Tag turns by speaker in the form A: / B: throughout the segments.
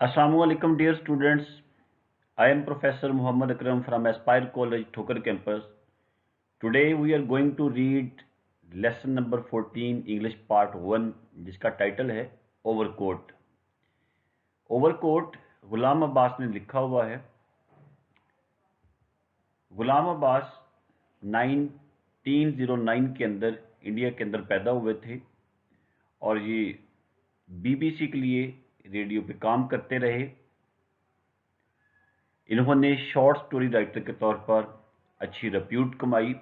A: Assalamu alaikum, dear students. I am Professor Muhammad Akram from Aspire College, Thokar campus. Today we are going to read lesson number 14 English part 1 जिसका title है overcoat. Overcoat गुलाम अब्बास ने लिखा हुआ है। गुलाम अब्बास 1909 के अंदर India के अंदर पैदा हुए थे और ये बीबीसी के लिए रेडियो पे काम करते रहे। इन्होंने शॉर्ट स्टोरी राइटर के तौर पर अच्छी रेप्यूट कमाई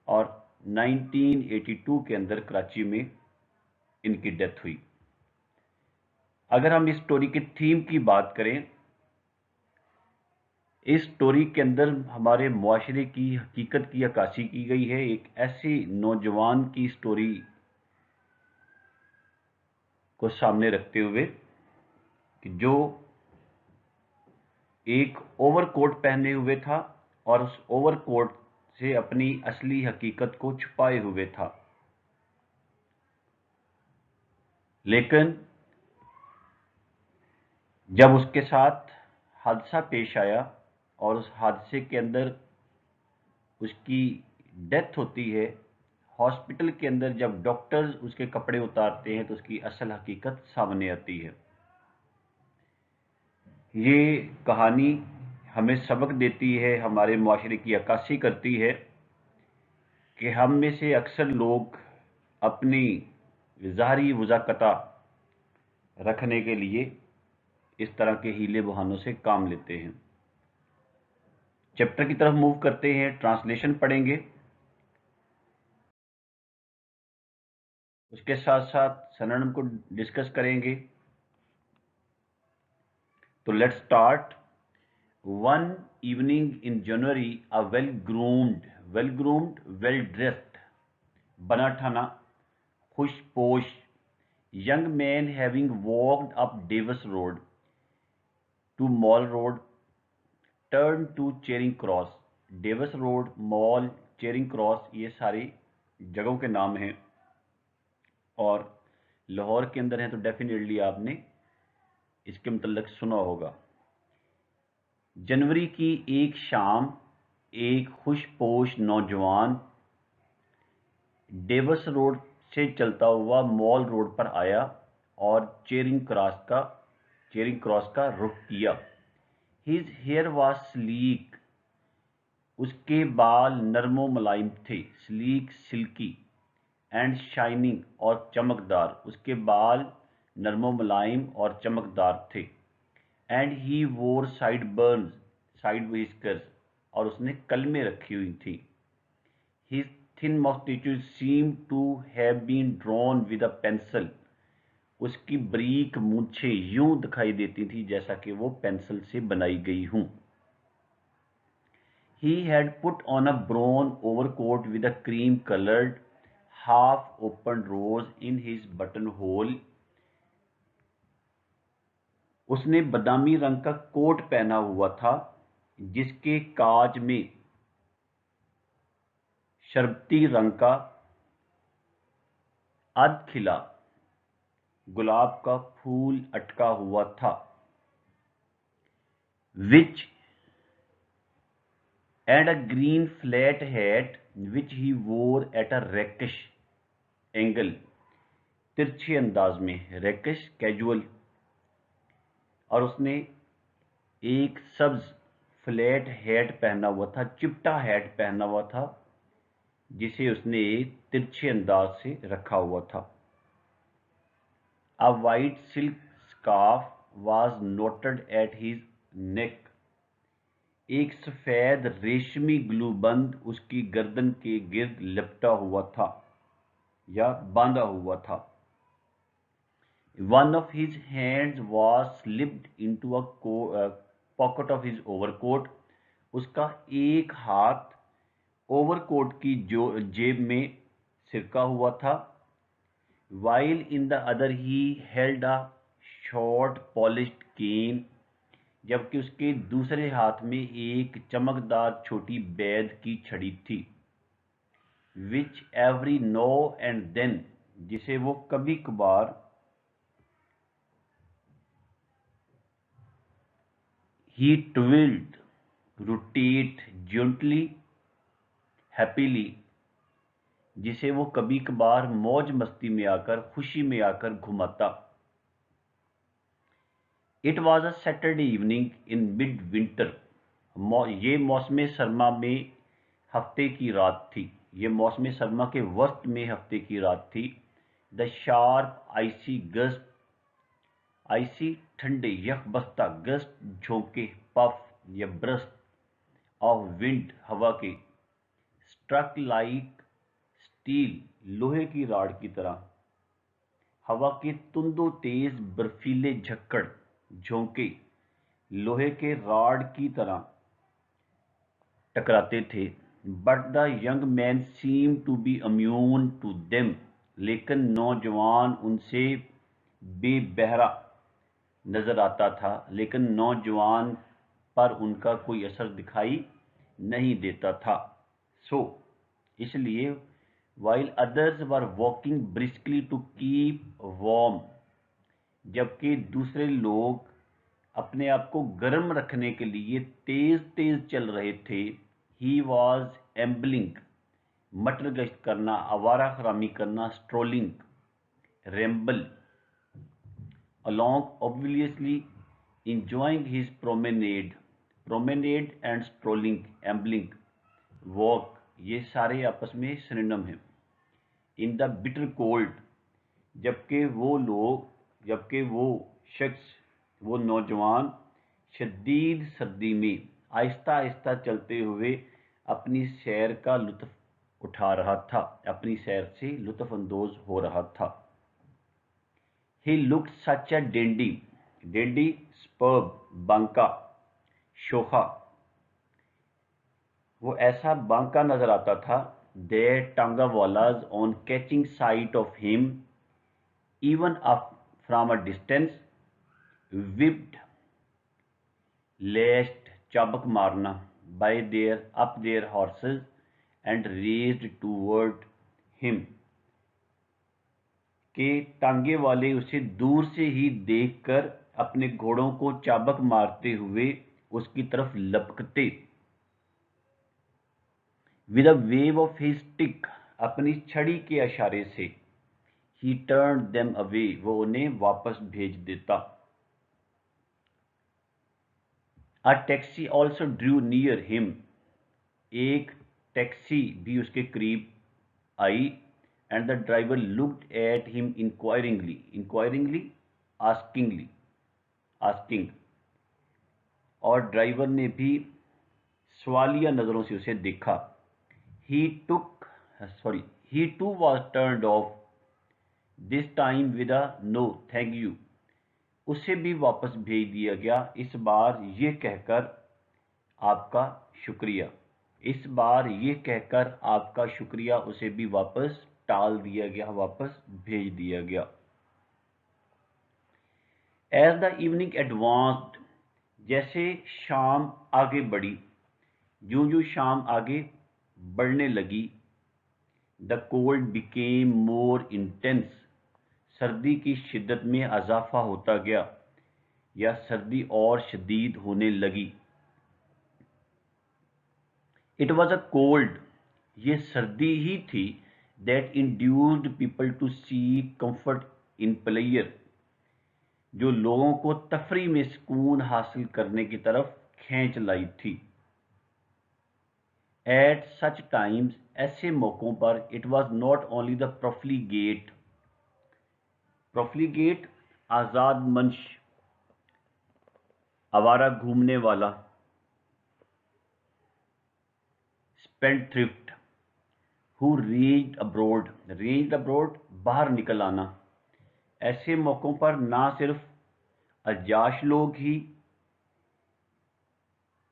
A: और 1982 के अंदर कराची में इनकी डेथ हुई। अगर हम इस स्टोरी की थीम की बात करें, इस स्टोरी के अंदर हमारे मुआशरे की हकीकत की अक्कासी की गई है। एक ऐसे नौजवान की स्टोरी को सामने रखते हुए कि जो एक ओवरकोट पहने हुए था और उस ओवरकोट से अपनी असली हकीकत को छुपाए हुए था, लेकिन जब उसके साथ हादसा पेश आया और उस हादसे के अंदर उसकी डेथ होती है, हॉस्पिटल के अंदर जब डॉक्टर्स उसके कपड़े उतारते हैं तो उसकी असल हकीकत सामने आती है। ये कहानी हमें सबक देती है, हमारे मुआशरे की अक्कासी करती है कि हम में से अक्सर लोग अपनी ज़ाहरी वज़ाकता रखने के लिए इस तरह के हीले बहानों से काम लेते हैं। चैप्टर की तरफ मूव करते हैं, ट्रांसलेशन पढ़ेंगे, उसके साथ साथ सरनेम को डिस्कस करेंगे। तो let's start. One evening in January, a well groomed, well dressed, बना ठाना, खुशपोश young man having walked up Davis Road to Mall Road turned to Charing Cross. Davis road, mall, Charing cross, ये सारी जगहों के नाम हैं और लाहौर के अंदर हैं तो डेफिनेटली आपने इसके मतलब सुना होगा। जनवरी की एक शाम एक खुशपोश नौजवान डेविस रोड से चलता हुआ मॉल रोड पर आया और चेरिंग क्रॉस का रुख किया। His hair was sleek, उसके बाल नरमो मुलायम थे। स्लीक, सिल्की, एंड शाइनिंग, और चमकदार, उसके बाल नरमो मुलायम और चमकदार थे। एंड ही वोर साइड व्हिस्कर्स, और उसने कलमें रखी हुई थी। His thin mustache seemed to have been drawn with a pencil, उसकी बारीक मूंछें यूं दिखाई देती थी जैसा कि वो पेंसिल से बनाई गई हूं। He had put on a brown overcoat with a cream-colored, half-opened rose in his buttonhole. उसने बादामी रंग का कोट पहना हुआ था जिसके काज में शरबती रंग का अध खिला गुलाब का फूल अटका हुआ था। Which and a green flat hat which he wore at a rakish angle, तिरछे अंदाज में, रैकिश कैजुअल, और उसने एक सब्ज फ्लैट हैट पहना हुआ था, चिपटा हैट पहना हुआ था जिसे उसने एक तिरछे अंदाज से रखा हुआ था। अ white silk scarf was noted at his neck, एक सफेद रेशमी ग्लूबंद उसकी गर्दन के गिर्द लिपटा हुआ था या बांधा हुआ था। One of his hands was slipped into a pocket of his overcoat. उसका एक हाथ ओवरकोट की जेब में सिरका हुआ था। While in the other he held a short polished cane. जबकि उसके दूसरे हाथ में एक चमकदार छोटी बैद की छड़ी थी। Which every now and then, जिसे वो कभी कभार He twirled, rotate gently, happily, जिसे वो कभी कभार मौज मस्ती में आकर, खुशी में आकर घुमाता. It was a Saturday evening in mid-winter. ये मौसम सरमा में हफ्ते की रात थी. ये मौसम सरमा के वस्त में हफ्ते की रात थी. The sharp icy gust, आइसी ठंडे यकबस्ता, गस्ट झोंके, पफ या ब्रस्ट ऑफ विंड हवा के, स्ट्रक लाइक स्टील लोहे की राड की तरह, हवा के तुंदो तेज बर्फीले झक्कड़ झोंके लोहे के राड की तरह टकराते थे. But the young man seem to be immune to them, लेकिन नौजवान उनसे बेबहरा नजर आता था. लेकिन नौजवान पर उनका कोई असर दिखाई नहीं देता था. इसलिए while others were walking briskly to keep warm, जबकि दूसरे लोग अपने आप को गर्म रखने के लिए तेज तेज चल रहे थे, he was ambling, मटर गश्त करना, आवारा खरामी करना, strolling, ramble along, obviously enjoying his promenade and strolling, ambling, walk, ये सारे आपस में सिनोनिम हैं. In the bitter cold, जबकि वो शख्स, वो नौजवान शदीद सर्दी में आहिस्ता आहिस्ता चलते हुए अपनी सैर का लुत्फ उठा रहा था, अपनी सैर से लुत्फ अंदोज हो रहा था. He looked such a dandy, superb, Banka, शोखा, वो ऐसा बांका नजर आता था. That Tangawala's on catching sight of him, even up from a distance, whipped, lashed, चाबक मारना, up their horses and raced toward him, के टांगे वाले उसे दूर से ही देखकर अपने घोड़ों को चाबक मारते हुए उसकी तरफ लपकते. With a wave of his stick, अपनी छड़ी के इशारे से, he turned them away, वो उन्हें वापस भेज देता. A taxi also drew near him, एक टैक्सी भी उसके करीब आई. And the driver looked at him inquiringly, asking, और ड्राइवर ने भी सवालिया नजरों से उसे देखा. He too was turned off, this time with a no thank you, उसे भी वापस भेज दिया गया, इस बार ये कहकर आपका शुक्रिया, उसे भी वापस टाल दिया गया, वापस भेज दिया गया. As the evening advanced, जैसे शाम आगे बढ़ी, जो शाम आगे बढ़ने लगी, the cold became more intense, सर्दी की शिद्दत में इजाफा होता गया या सर्दी और शदीद होने लगी. It was a cold, ये सर्दी ही थी, that induced people to seek comfort in pleasure, जो लोगों को तफरी में सुकून हासिल करने की तरफ खींच लाई थी. At such times, ऐसे मौकों पर, it was not only the profligate, आजाद मंश, आवारा घूमने वाला, spendthrift, who ranged abroad, बाहर निकल आना. ऐसे मौकों पर ना सिर्फ अजाश लोग ही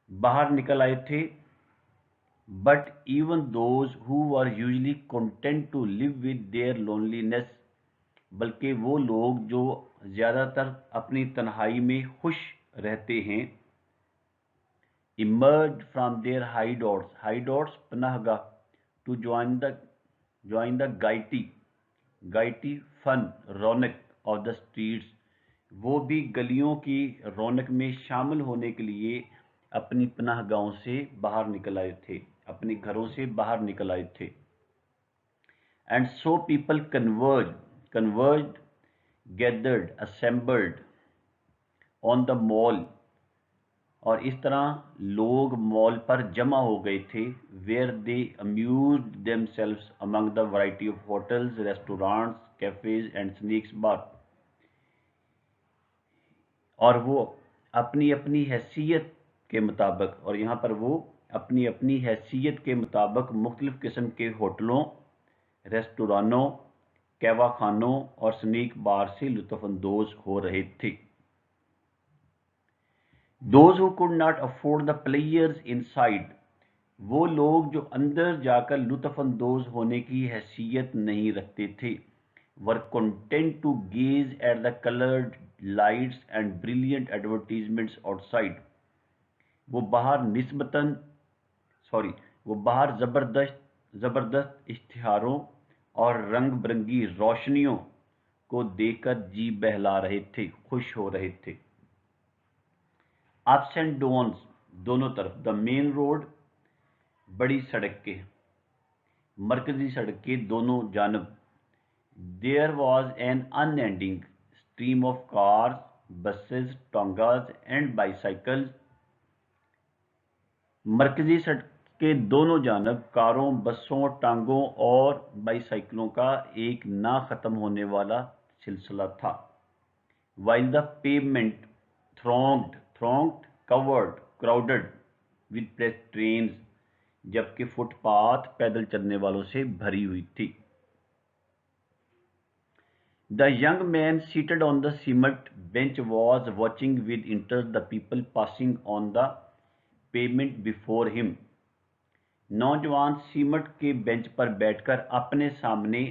A: बाहर निकल आए थे, but even those who were usually content to live with their loneliness, बल्कि वो लोग जो ज़्यादातर अपनी तन्हाई में खुश रहते हैं, emerged from their hideouts पनाहगाह, to join the gaiety fun, Raunak of the streets, وہ بھی گلیوں کی رونق میں شامل ہونے کے لیے اپنی پناہ گاہوں سے باہر نکل آئے تھے، اپنے گھروں سے باہر نکل آئے تھے. And so people converged, gathered, assembled on the mall. اور اس طرح لوگ مال پر جمع ہو گئے تھے. where they amused themselves among the variety of hotels, restaurants, cafes and snacks bar. اور وہ اپنی اپنی حیثیت کے مطابق، اور یہاں پر وہ اپنی اپنی حیثیت کے مطابق مختلف قسم کے ہوٹلوں، ریستورانوں، کہوہ خانوں اور سنیک بار سے لطف اندوز ہو رہے تھے. Those who could not afford the players inside، وہ لوگ جو اندر جا کر لطف اندوز ہونے کی حیثیت نہیں رکھتے تھے، were content to gaze at the colored lights and brilliant advertisements outside. وہ باہر زبردست اشتہاروں اور رنگ برنگی روشنیوں کو دیکھ کر جی بہلا رہے تھے، خوش ہو رہے تھے. اپس اینڈ ڈاؤنز، دونوں طرف. دا مین روڈ، بڑی سڑک کے، مرکزی سڑک کے دونوں جانب. There was an unending stream of cars, buses, tongas and bicycles. مرکزی سڑک کے دونوں جانب کاروں، بسوں، ٹانگوں اور بائیسائیکلوں کا ایک نہ ختم ہونے والا سلسلہ تھا. while the pavement thronged, covered, crowded with pedestrians، جبکہ فٹ پاتھ پیدل چلنے والوں سے بھری ہوئی تھی. The young man seated on the cement bench was watching with interest the people passing on the pavement before him. نوجوان سیمٹ کے بینچ پر بیٹھ کر اپنے سامنے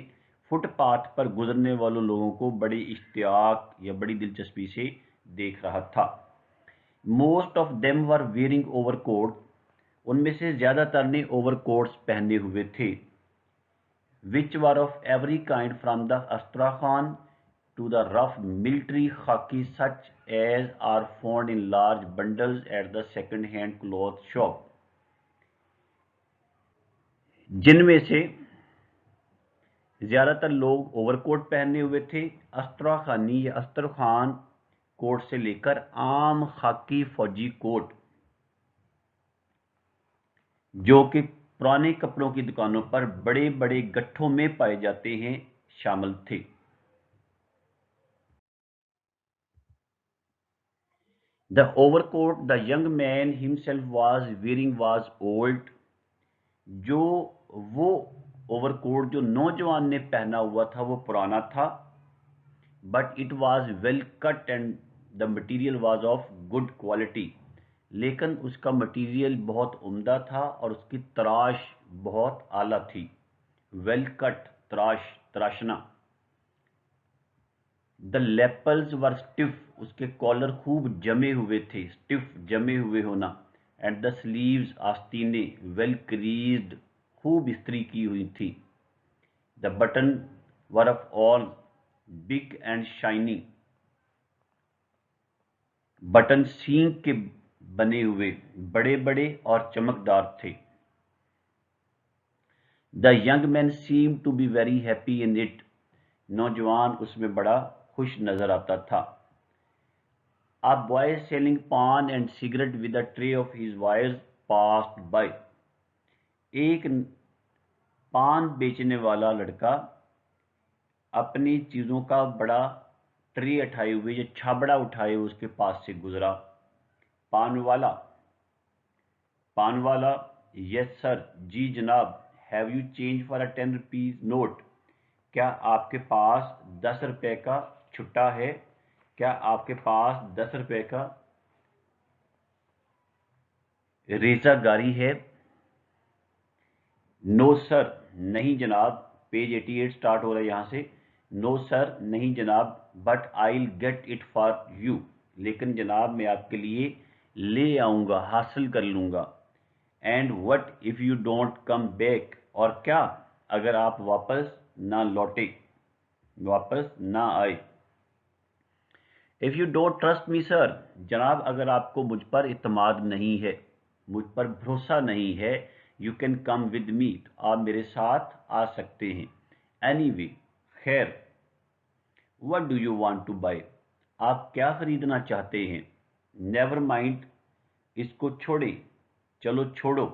A: فٹ پاتھ پر گزرنے والوں لوگوں کو بڑی اشتیاق یا بڑی دلچسپی سے دیکھ رہا تھا. Most of them were wearing overcoats، ان میں سے زیادہ تر نے اوور کوٹس پہنے ہوئے تھے. which were of every kind from the Astrakhan to the rough military khaki such as are found in large bundles at the second-hand cloth shop. جن میں سے زیادہ تر لوگ اوور کوٹ پہنے ہوئے تھے، استراخانی یا استرخان کوٹ سے لے کر عام خاکی فوجی کوٹ جو کہ پرانے کپڑوں کی دکانوں پر بڑے بڑے گٹھوں میں پائے جاتے ہیں شامل تھے. The overcoat the young man himself was wearing was old، جو وہ اوور کوٹ جو نوجوان نے پہنا ہوا تھا وہ پرانا تھا. But it was well cut and the material was of good quality، لیکن اس کا مٹیریل بہت عمدہ تھا اور اس کی تراش بہت اعلیٰ تھی. ویل کٹ، تراشنا. The lapels were stiff، اس کے کالر خوب جمے ہوئے تھے. stiff، جمے ہوئے ہونا. and the sleeves، آستینے، well creased، خوب استری کی ہوئی تھی. The button were of all big and shiny، button سینگ کے بنے ہوئے بڑے بڑے اور چمکدار تھے. The young man seemed to be very happy in it، نوجوان اس میں بڑا خوش نظر آتا تھا. A boy selling pan and cigarette with a tray of his wares passed by، ایک پان بیچنے والا لڑکا اپنی چیزوں کا بڑا ٹرے اٹھائے ہوئے یا چھابڑا اٹھائے ہوئے اس کے پاس سے گزرا. پان والا یس سر، جی جناب. Have you change for a 10 rupees note, کیا آپ کے پاس 10 روپے کا چھٹا ہے؟ کیا آپ کے پاس 10 روپے کا ریزہ گاری ہے؟ نو سر، نہیں جناب. پیج 88 سٹارٹ ہو رہا ہے یہاں سے. نو سر، نہیں جناب. But I will get it for you, لیکن جناب میں آپ کے لیے لے آؤں گا، حاصل کر لوں گا. And what if you don't come back, اور کیا اگر آپ واپس نہ لوٹے، واپس نہ آئے. If you don't trust me, sir, जनाब अगर आपको मुझ पर इत्मीनान नहीं है, मुझ पर भरोसा नहीं है, you can come with me, तो आप मेरे साथ आ सकते हैं. Anyway, खैर, what do you want to buy? आप क्या खरीदना चाहते हैं? Never mind, इसको छोड़ें, चलो छोड़ो.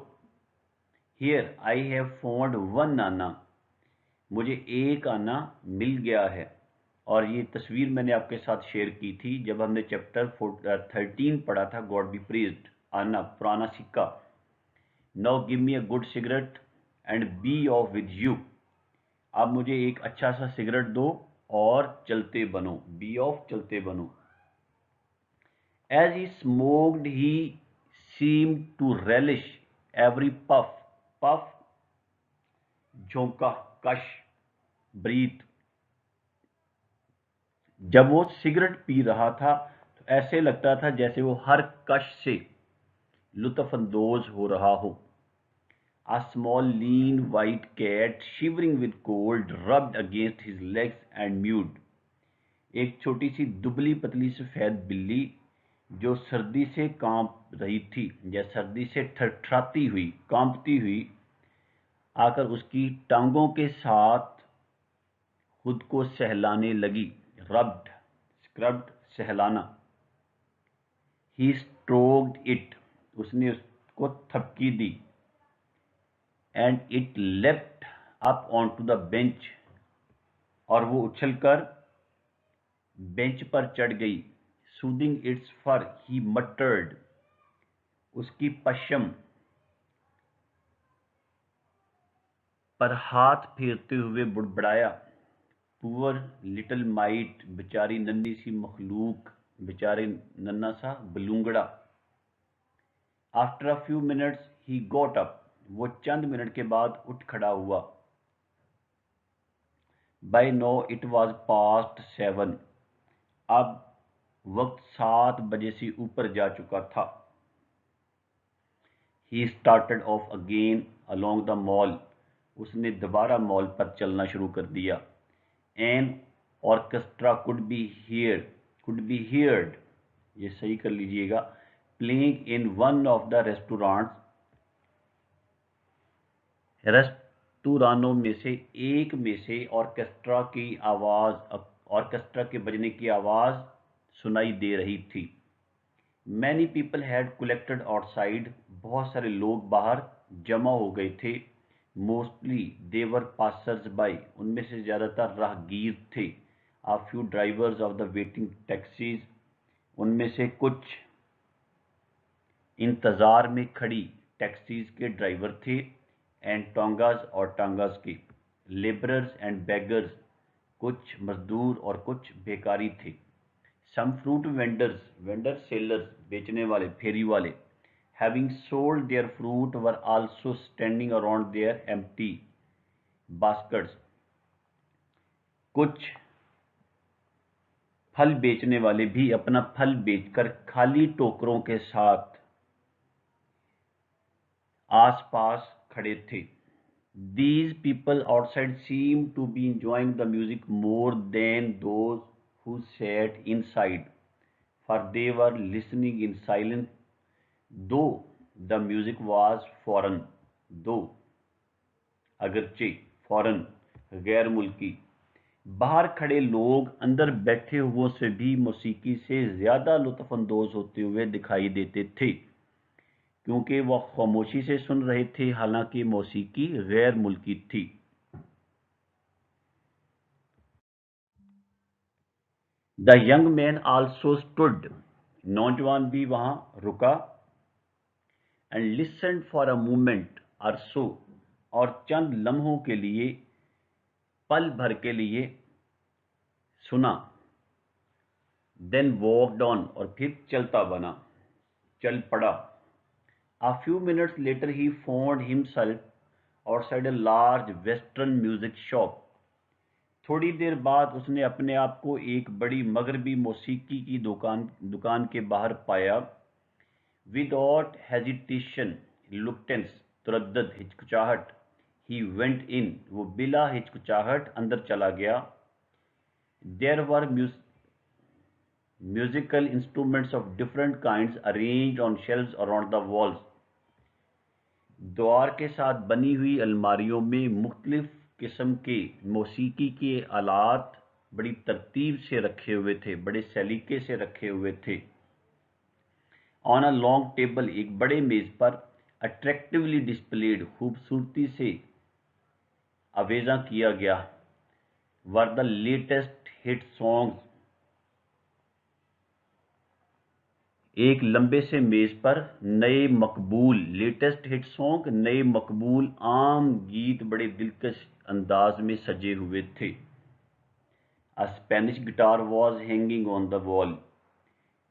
A: Here, I have found one आना, मुझे एक आना मिल गया है. और ये तस्वीर मैंने आपके साथ शेयर की थी जब हमने चैप्टर 13 पढ़ा था, गॉड बी प्रेज्ड. आना, पुराना सिक्का. Now give me a good cigarette and be off with you. आप मुझे एक अच्छा सा सिगरेट दो और चलते बनो, बी ऑफ, चलते बनो. As he smoked, he seemed to relish every puff. Puff, झोंका, कश, ब्रीथ. जब वो सिगरेट पी रहा था तो ऐसे लगता था जैसे वो हर कश से लुत्फ अंदोज हो रहा हो. A small lean white cat shivering with cold rubbed against his legs and mewed. एक छोटी सी दुबली पतली सफेद बिल्ली जो सर्दी से कांप रही थी या सर्दी से थरथराती हुई, कांपती हुई आकर उसकी टांगों के साथ खुद को सहलाने लगी. रब्ड, स्क्रब्ड, सहलाना. ही स्ट्रोक्ड इट, उसने उसको थपकी दी. And it leapt up on to the bench, और वो उछलकर बेंच पर चढ़ गई. सूदिंग इट्स फर, ही मटर्ड, उसकी पश्म पर हाथ फेरते हुए बुड़बड़ाया. पुअर लिटिल माइट, बेचारी नन्ही सी मखलूक, बेचारे नन्हा सा बलूंगड़ा. After a few minutes he got up, वो चंद मिनट के बाद उठ खड़ा हुआ. By now it was past 7, अब वक्त 7 बजे से ऊपर जा चुका था. He started off again along the mall, उसने दोबारा मॉल पर चलना शुरू कर दिया. An orchestra could be heard, ये सही कर लीजिएगा, playing in one of the restaurants, रेस्तुरानों में से एक में से ऑर्केस्ट्रा के बजने की आवाज सुनाई दे रही थी. Many people had collected outside, बहुत सारे लोग बाहर जमा हो गए थे. Mostly they were passers bye, उनमें से ज्यादातर राहगीर थे. आ few drivers of the waiting taxis, उनमें से कुछ इंतजार में खड़ी टैक्सीज के ड्राइवर थे. एंड टोंगास, और टांगास के. लेबरर्स एंड बेगर्स, कुछ मजदूर और कुछ बेकारी थे. सम फ्रूट वेंडर सेलर्स, बेचने वाले, फेरी वाले. Having sold their fruit were also standing around their empty baskets, कुछ फल बेचने वाले भी अपना फल बेचकर खाली टोकरों के साथ आसपास खड़े थे. These people outside seemed to be enjoying the music more than those who sat inside, for they were listening in silence, though the music was foreign, though अगरचे फॉरेन, गैर मुल्की. बाहर खड़े लोग अंदर बैठे हुओं से भी मौसीकी से ज्यादा लुत्फ अंदोज होते हुए दिखाई देते थे, क्योंकि वह खामोशी से सुन रहे थे, हालांकि मौसीकी गैर मुल्की थी. The young man also stood, नौजवान भी वहां रुका. And listened for a moment और सो, और चंद लम्हों के लिए, पल भर के लिए सुना. देन वॉकड ऑन, और फिर चलता बना, चल पड़ा. A few minutes later he found himself outside a large western music shop. थोड़ी देर बाद उसने अपने आप को एक बड़ी मगरबी मौसीकी की दुकान के बाहर पाया. Without hesitation, reluctance, तरद्दुद, हिचकिचाहट, he went in, वो बिला हिचकिचाहट अंदर चला गया. There were Musical instruments of different kinds arranged on shelves around the walls. द्वार के साथ बनी हुई अलमारियों में मुख्तलिफ किस्म के मौसीकी के आलात बड़ी तरतीब से रखे हुए थे, बड़े सलीके से रखे हुए थे. ऑन अ लॉन्ग टेबल, एक बड़े मेज पर, अट्रैक्टिवली डिस्प्लेड, खूबसूरती से आवेजा किया गया, were the latest hit songs. एक लंबे से मेज पर नए मकबूल, लेटेस्ट हिट सॉन्ग, नए मकबूल आम गीत बड़े दिलकश अंदाज में सजे हुए थे. अ Spanish guitar was hanging on the wall.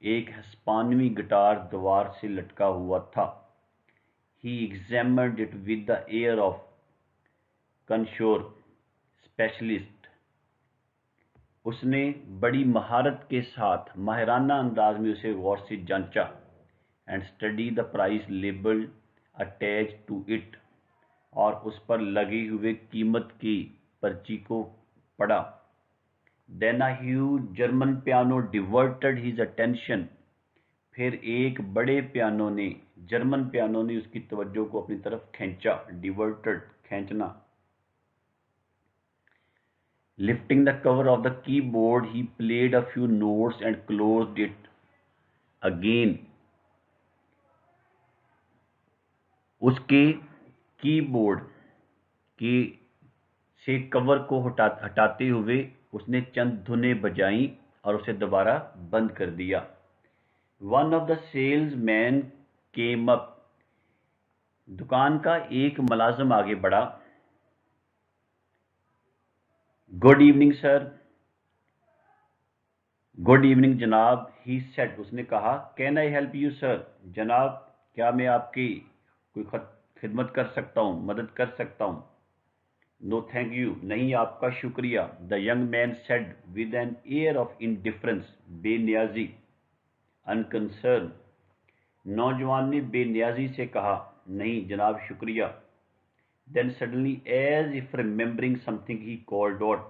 A: एक हिस्पानवी गिटार दीवार से लटका हुआ था. He examined it with the air of connoisseur specialist. उसने बड़ी महारत के साथ माहिराना अंदाज में उसे गौर से जांचा. And study the price label attach to it. और उस पर लगे हुए कीमत की पर्ची को पढ़ा. Then a huge German piano diverted his attention. फिर एक बड़े पियानो ने, जर्मन पियानो ने उसकी तवज्जो को अपनी तरफ खींचा. डिवर्टेड, खींचना. Lifting the cover of the keyboard, he played a few notes and closed it again. उसके कीबोर्ड के से कवर को हटाते हुए उसने चंद धुनें बजाईं और उसे दोबारा बंद कर दिया. One of the salesmen came up. दुकान का एक मुलाजिम आगे बढ़ा. Good evening sir. Good evening जनाब. ही सेड, उसने कहा. Can I help you sir. जनाब, क्या मैं आपकी कोई खिदमत कर सकता हूँ, मदद कर सकता हूँ. नो थैंक यू, नहीं आपका शुक्रिया. The young man said with an air of indifference, बेनियाजी, अनकंसर्न. नौजवान ने बेनियाजी से कहा, नहीं जनाब शुक्रिया. Then suddenly, as if remembering something, he called out.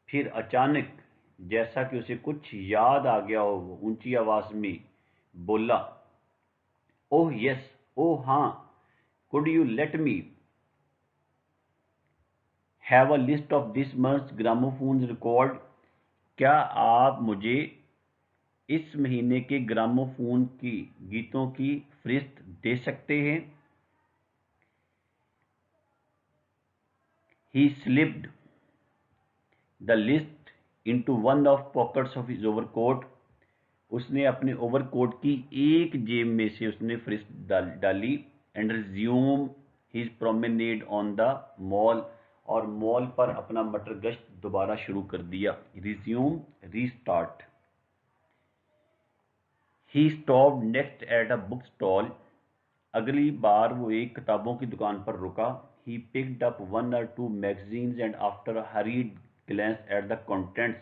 A: फिर अचानक, जैसा कि उसे कुछ याद आ गया हो, वो ऊंची आवाज में बोला. ओह यस, ओह हाँ. Could you let me have a list of this month's gramophone record? क्या आप मुझे इस महीने के ग्रामोफोन की गीतों की फहरिस्त दे सकते हैं? He slipped the list into one of pockets of his overcoat. उसने अपने ओवरकोट की एक जेब में से उसने फहरिस्त डाली. And resume his promenade on the mall. और मॉल पर अपना मटर गश्त दोबारा शुरू कर दिया. Resume, restart. He stopped next at a book stall. अगली बार वो एक किताबों की दुकान पर रुका. He picked up one or two magazines and after a hurried glance at the contents,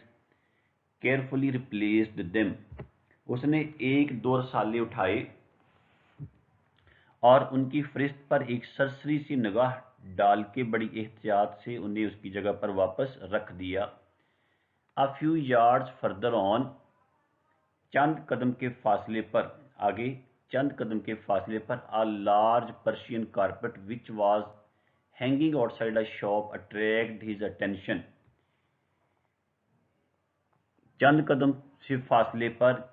A: carefully replaced them. उसने एक दो रसाले उठाए और उनकी फहरिस्त पर एक सरसरी सी निगाह डाल के बड़ी एहतियात से उन्हें उसकी जगह पर वापस रख दिया. A few yards further on, चंद कदम के फासले पर, आगे चंद कदम के फासले पर, a large Persian carpet which was hanging outside a shop attracted his attention. चंद कदम से फासले पर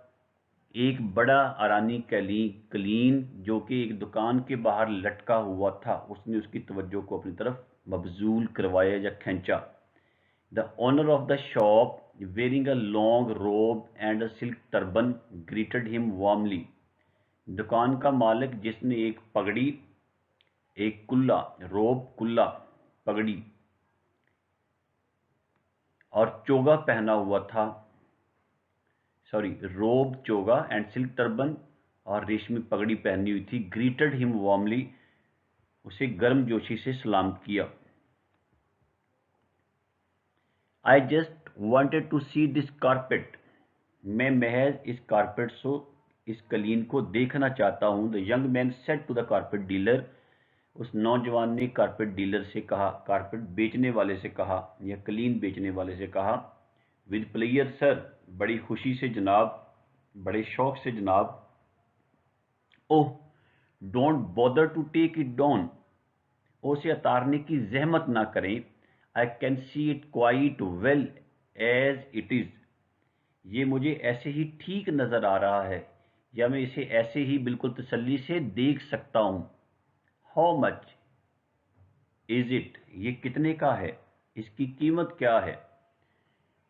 A: एक बड़ा अरानी कलीन जो कि एक दुकान के बाहर लटका हुआ था, उसने उसकी तवज्जो को अपनी तरफ मबजूल करवाया या खींचा. The owner of the shop, wearing a long robe and a silk turban, greeted him warmly. दुकान का मालिक जिसने एक पगड़ी, एक कुल्ला, रोब कुल्ला, पगड़ी और चोगा पहना हुआ था, रोब, चोगा एंड सिल्क टर्बन और रेशमी पगड़ी पहनी हुई थी. ग्रीटेड हिम वार्मली, उसे गर्म जोशी से सलाम किया. I just wanted to see this carpet. मैं महज इस कारपेट से, इस कलीन को देखना चाहता हूं. The young man said to the carpet dealer. उस नौजवान ने कारपेट डीलर से कहा, कारपेट बेचने वाले से कहा या कलीन बेचने वाले से कहा. विद प्लेयर सर, बड़ी खुशी से जनाब. बड़े शौक से जनाब। Oh don't bother to take it down, उसे उतारने की जहमत ना करें। I can see it quite well as it is, ये मुझे ऐसे ही ठीक नज़र आ रहा है, या मैं इसे ऐसे ही बिल्कुल तसल्ली से देख सकता हूँ। हाउ मच इज़ इट, ये कितने का है, इसकी कीमत क्या है।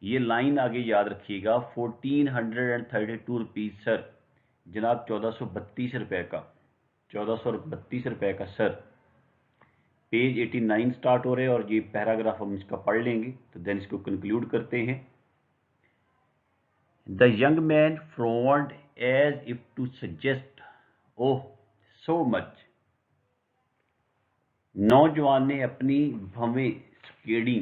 A: ये लाइन आगे याद रखिएगा, 1432 रुपीज़ सर। जनाब 1432 रुपये का, 1432 रुपये का सर। पेज 89 स्टार्ट हो रहे हैं और ये पैराग्राफ हम इसका पढ़ लेंगे, तो देन इसको कंक्लूड करते हैं। The young man frowned as if to suggest, oh so much। नौजवान ने अपनी भवें स्केड़ी,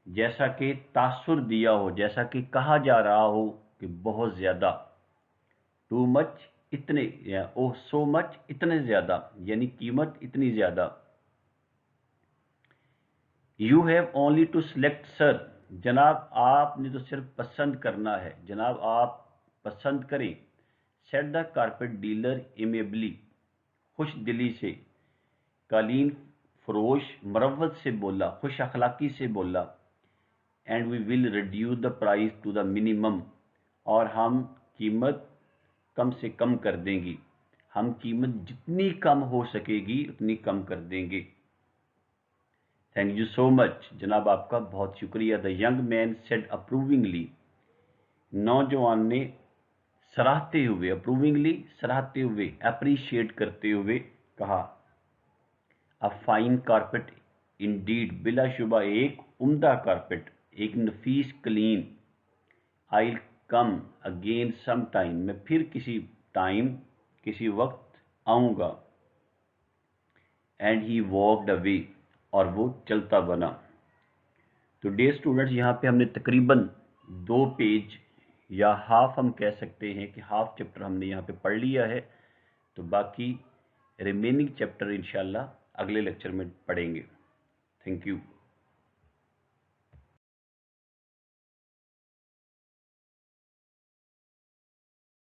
A: जैसा कि तासुर दिया हो, जैसा कि कहा जा रहा हो कि बहुत ज्यादा। टू मच इतने, या ओह सो मच इतने ज्यादा, यानी कीमत इतनी ज्यादा। You have only to select sir, जनाब आपने तो सिर्फ पसंद करना है, जनाब आप पसंद करें। सेट द कारपेट डीलर इमेबली, खुश दिली से। कालीन फरोश मरवत से बोला, खुश अखलाकी से बोला। And we will reduce the price to the minimum, और हम कीमत कम से कम कर देंगे, हम कीमत जितनी कम हो सकेगी उतनी कम कर देंगे। थैंक यू सो मच, जनाब आपका बहुत शुक्रिया। द यंग मैन सेड अप्रूविंगली, नौजवान ने सराहते हुए, अप्रूविंगली सराहते हुए, अप्रिशिएट करते हुए कहा। अ फाइन कारपेट इंडीड, बिलाशुबा एक उम्दा कारपेट, एक नफीस कलीन। आई कम अगेन सम टाइम, मैं फिर किसी टाइम, किसी वक्त आऊँगा। एंड ही वॉकड अवे, और वो चलता बना। तो डे स्टूडेंट्स, यहाँ पे हमने तकरीबन 2 पेज या हाफ, हम कह सकते हैं कि हाफ चैप्टर हमने यहाँ पे पढ़ लिया है। तो बाकी रिमेनिंग चैप्टर इंशाल्लाह अगले लेक्चर में पढ़ेंगे। Thank you.